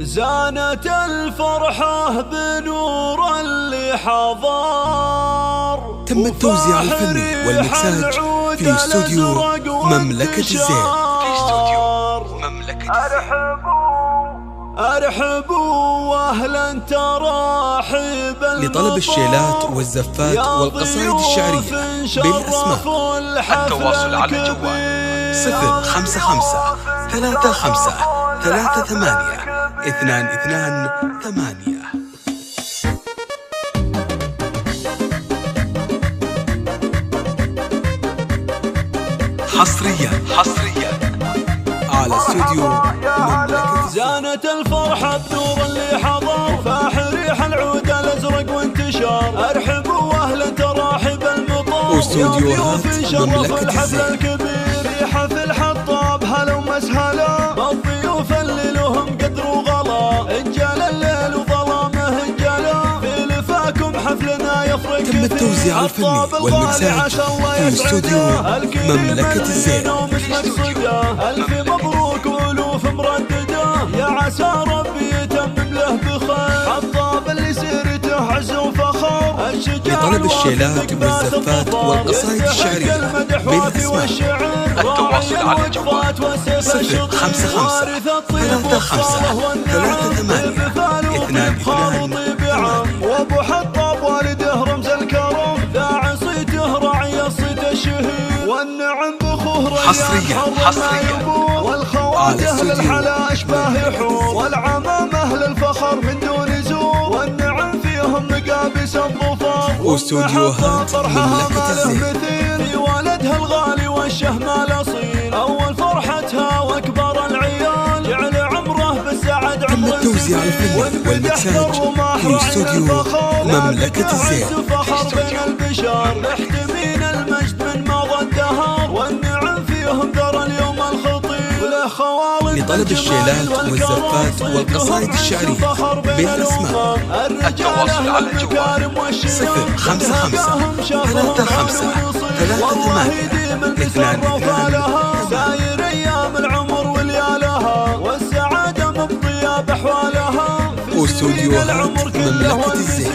زانت الفرحة بنور اللي حضر. تم التوزيع الفني والمكساج في استوديو مملكة الزين. أرحبوا وأهلا تراحبا. لطلب الشيلات والزفات والقصائد الشعرية بالأسماء التواصل على الجوال 055 35 38 228. حصريا على استوديو مملكة الزين. زانت الفرحة بنور اللي حضر، فاح ريح العود الأزرق وانتشار. أرحبوا وأهلا تراحب المطار. واستوديوهات مملكة الحفل الكبير ريحة في الحطاب هلا ومسهلا. الضيوف اللي لهم قدر وغلا، انجال الليل وظلامه انجلا. في لفاكم حفلنا يفرق. تم التوزيع الفني والمكساج في استوديو مملكة الزين. ألف مبروك وألوف مرددة، يا عسى ربي يتمم له بخير. حطاب اللي سيرته عز وفخر. لطلب الشيلات والزفات والقصائد الشعرية بالأسماء التواصل على الجوال 055 35 38 228. وابو حطاب والده رمز الكرم، ذاع صيته راعي الصيت الشهير. والنعم بخوه حصريا والخوات اهل الحلا اشباه يحوم. والعمام اهل الفخر من دون زور. والنعم فيهم مقابس الظفر. واستوديوهات مملكة الزين. في والدها الغالي والشهم الاصيل، اول فرحتها واكبر العيال. جعل عمره بالسعد تم التوزيع الفني والمكساج في استوديو مملكة الزين. فخر بين البشر، محتمين المجد من مضى الدهر. والنعم فيهم ذرى اليوم الخطير. لطلب الشيلات والزفات والقصائد الشعرية بالأسماء التواصل على الجوال 055 35 38 ساير ايام العمر وليالها، والسعادة مبقية بحوالها. واستوديوهات مملكة الزين.